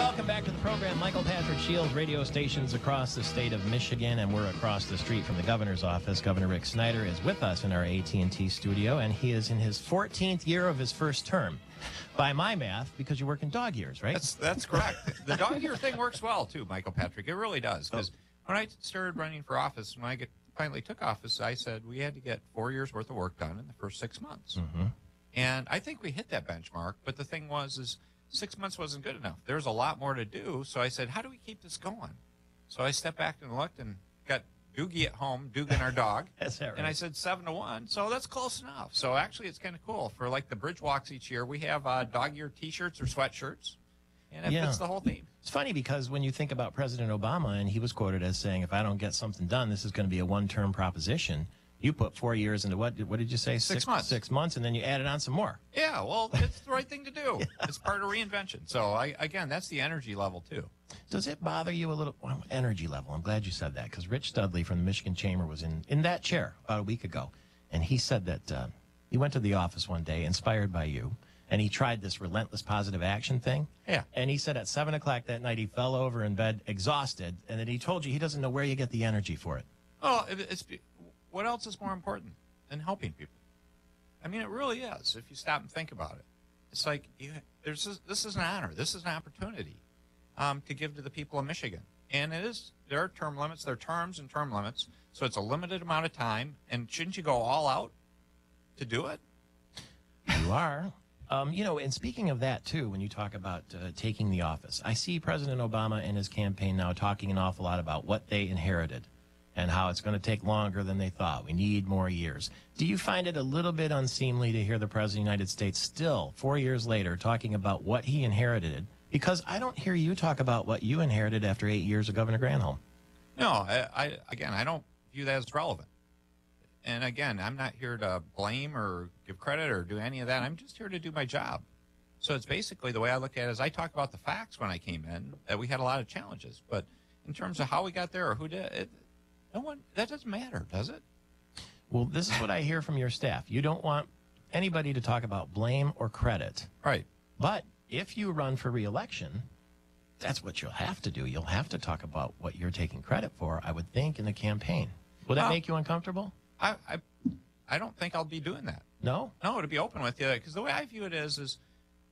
Welcome back to the program. Michael Patrick Shiels, radio stations across the state of Michigan, and we're across the street from the governor's office. Governor Rick Snyder is with us in our AT&T studio, and he is in his 14th year of his first term. By my math, because you work in dog years, right? That's correct. The dog year thing works well, too, Michael Patrick. It really does. Because when I started running for office, when I finally took office, I said we had to get 4 years' worth of work done in the first 6 months. Mm-hmm. And I think we hit that benchmark. But the thing is 6 months wasn't good enough. There's a lot more to do. So I said, how do we keep this going? So I stepped back and looked and got Doogie at home, Dugan, our dog. That's that right. And I said 7-1. So that's close enough. So actually, it's kind of cool. For like the bridge walks each year, we have dog year T-shirts or sweatshirts. And it fits the whole theme. It's funny because when you think about President Obama, and he was quoted as saying, if I don't get something done, this is going to be a one-term proposition. You put 4 years into what did you say? 6 months. 6 months, and then you added on some more. Yeah, well, it's the right thing to do. Yeah. It's part of reinvention. So, again, that's the energy level, too. Does it bother you a little? Well, energy level. I'm glad you said that, because Rich Studley from the Michigan Chamber was in that chair about a week ago, and he said that he went to the office one day, inspired by you, and he tried this relentless positive action thing. Yeah. And he said at 7 o'clock that night he fell over in bed exhausted, and then he told you he doesn't know where you get the energy for it. Oh, what else is more important than helping people? I mean, it really is, if you stop and think about it. It's like this is an honor. This is an opportunity to give to the people of Michigan. And there are term limits. There are terms and term limits. So it's a limited amount of time. And shouldn't you go all out to do it? You are. And speaking of that, too, when you talk about taking the office, I see President Obama and his campaign now talking an awful lot about what they inherited and how it's going to take longer than they thought. We need more years. Do you find it a little bit unseemly to hear the President of the United States still, 4 years later, talking about what he inherited? Because I don't hear you talk about what you inherited after 8 years of Governor Granholm. No, I don't view that as relevant. And again, I'm not here to blame or give credit or do any of that. I'm just here to do my job. So it's basically the way I look at it is I talk about the facts when I came in, that we had a lot of challenges. But in terms of how we got there or who did it, that doesn't matter, does it? Well, this is what I hear from your staff. You don't want anybody to talk about blame or credit. Right. But if you run for re-election, that's what you'll have to do. You'll have to talk about what you're taking credit for, I would think, in the campaign. Would that make you uncomfortable? I don't think I'll be doing that. No? No, to be open with you, because the way I view it is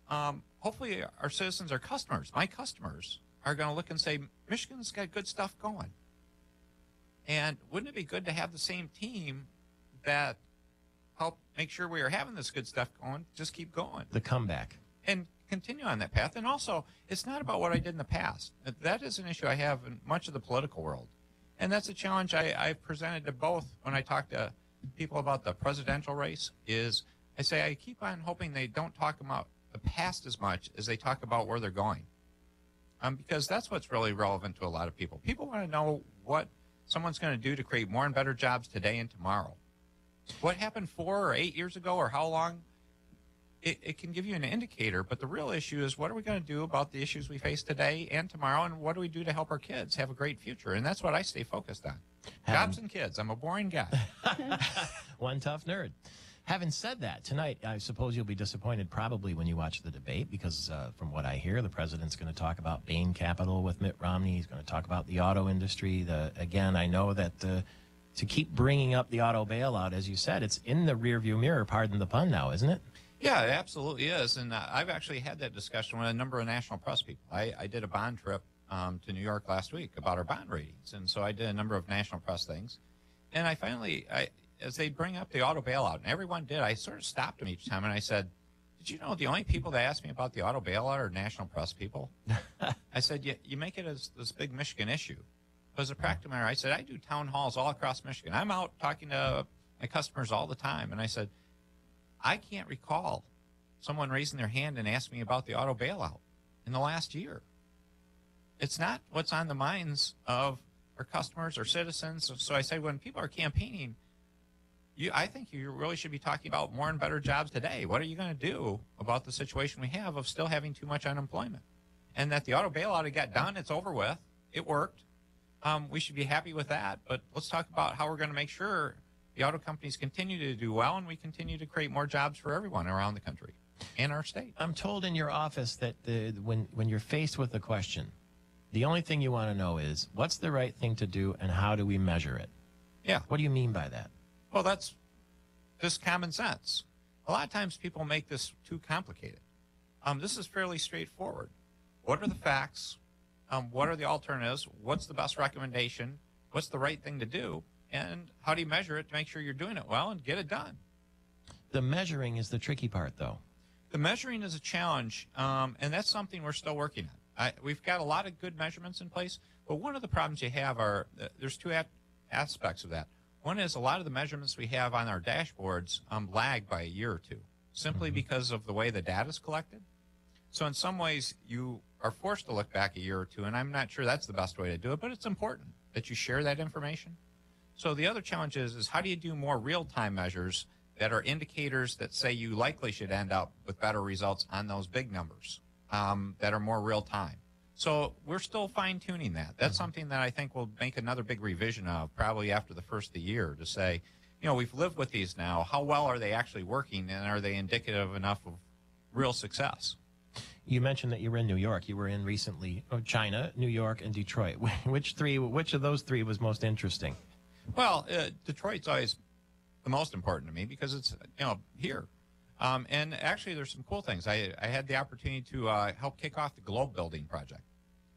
hopefully our citizens, our customers, my customers, are going to look and say, Michigan's got good stuff going. And wouldn't it be good to have the same team that help make sure we are having this good stuff going, just keep going. The comeback. And continue on that path. And also, it's not about what I did in the past. That is an issue I have in much of the political world. And that's a challenge I've presented to both when I talk to people about the presidential race is I say I keep on hoping they don't talk about the past as much as they talk about where they're going. Because that's what's really relevant to a lot of people. People want to know what someone's going to do to create more and better jobs today and tomorrow. What happened 4 or 8 years ago or how long, it can give you an indicator, but the real issue is what are we going to do about the issues we face today and tomorrow, and what do we do to help our kids have a great future? And that's what I stay focused on. Jobs and kids. I'm a boring guy. One tough nerd. Having said that, tonight, I suppose you'll be disappointed probably when you watch the debate because from what I hear, the president's going to talk about Bain Capital with Mitt Romney. He's going to talk about the auto industry. Again, I know that to keep bringing up the auto bailout, as you said, it's in the rearview mirror, pardon the pun now, isn't it? Yeah, it absolutely is. And I've actually had that discussion with a number of national press people. I did a bond trip to New York last week about our bond ratings. And so I did a number of national press things. And I finally, as they bring up the auto bailout, and everyone did, I sort of stopped them each time and I said, did you know the only people that ask me about the auto bailout are national press people? I said, you make it as this big Michigan issue. But as a practical matter, I said, I do town halls all across Michigan. I'm out talking to my customers all the time. And I said, I can't recall someone raising their hand and asking me about the auto bailout in the last year. It's not what's on the minds of our customers or citizens. So I say when people are campaigning, I think you really should be talking about more and better jobs today. What are you going to do about the situation we have of still having too much unemployment? And that the auto bailout, it got done, it's over with, it worked. We should be happy with that. But let's talk about how we're going to make sure the auto companies continue to do well and we continue to create more jobs for everyone around the country. and our state. I'm told in your office that when you're faced with a question, the only thing you want to know is what's the right thing to do and how do we measure it? Yeah. What do you mean by that? Well, that's just common sense. A lot of times people make this too complicated. This is fairly straightforward. What are the facts? What are the alternatives? What's the best recommendation? What's the right thing to do? And how do you measure it to make sure you're doing it well and get it done? The measuring is the tricky part, though. The measuring is a challenge, and that's something we're still working on. We've got a lot of good measurements in place, but one of the problems you have are there's two aspects of that. One is a lot of the measurements we have on our dashboards lag by a year or two, simply because of the way the data is collected. So in some ways, you are forced to look back a year or two, and I'm not sure that's the best way to do it, but it's important that you share that information. So the other challenge is how do you do more real-time measures that are indicators that say you likely should end up with better results on those big numbers that are more real-time. So we're still fine-tuning that. That's something that I think we'll make another big revision of probably after the first of the year to say, we've lived with these now. How well are they actually working, and are they indicative enough of real success? You mentioned that you were in New York. You were in recently China, New York, and Detroit. Which of those three was most interesting? Well, Detroit's always the most important to me because it's here. And actually, there's some cool things. I had the opportunity to help kick off the Globe Building project,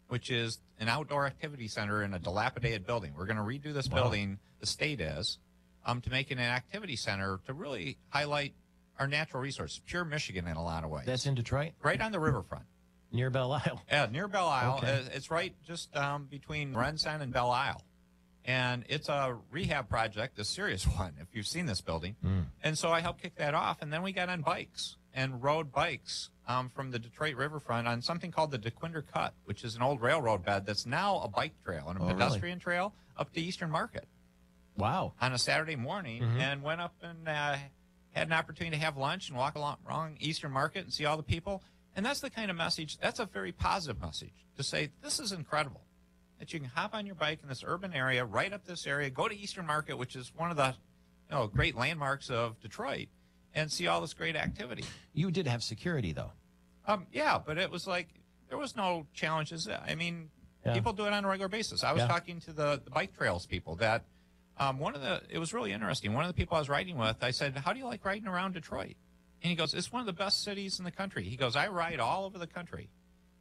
which is an outdoor activity center in a dilapidated building. We're going to redo this building, the state is, to make it an activity center to really highlight our natural resources, pure Michigan in a lot of ways. That's in Detroit? Right on the riverfront. Near Belle Isle? Yeah, near Belle Isle. Okay. It's right just between Renson and Belle Isle. And it's a rehab project, a serious one, if you've seen this building. And so I helped kick that off. And then we got on bikes and rode bikes from the Detroit riverfront on something called the DeQuinder Cut, which is an old railroad bed that's now a bike trail and a pedestrian trail up to Eastern Market. Wow. On a Saturday morning, and went up and had an opportunity to have lunch and walk along Eastern Market and see all the people. And that's the kind of message, that's a very positive message, to say this is incredible. That you can hop on your bike in this urban area, right up this area, go to Eastern Market, which is one of the great landmarks of Detroit, and see all this great activity. You did have security, though. Yeah, but it was like there was no challenges. I mean, people do it on a regular basis. I was talking to the bike trails people that it was really interesting. One of the people I was riding with, I said, how do you like riding around Detroit? And he goes, it's one of the best cities in the country. He goes, I ride all over the country.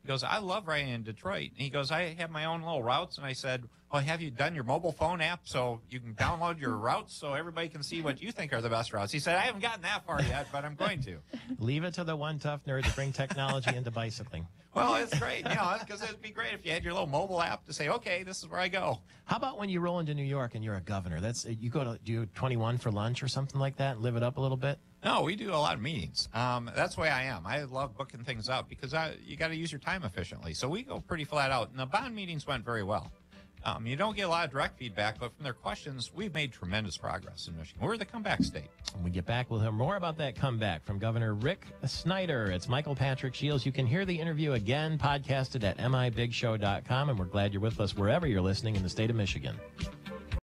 He goes, I love riding in Detroit. And he goes, I have my own little routes. And I said, well, have you done your mobile phone app so you can download your routes so everybody can see what you think are the best routes? He said, I haven't gotten that far yet, but I'm going to. Leave it to the one tough nerd to bring technology into bicycling. Well, it's great, because it'd be great if you had your little mobile app to say, okay, this is where I go. How about when you roll into New York and you're a governor? Do you 21 for lunch or something like that and live it up a little bit? No, we do a lot of meetings. That's the way I am. I love booking things up because you got to use your time efficiently. So we go pretty flat out. And the bond meetings went very well. You don't get a lot of direct feedback, but from their questions, we've made tremendous progress in Michigan. We're the comeback state. When we get back, we'll hear more about that comeback from Governor Rick Snyder. It's Michael Patrick Shiels. You can hear the interview again, podcasted at mibigshow.com, and we're glad you're with us wherever you're listening in the state of Michigan.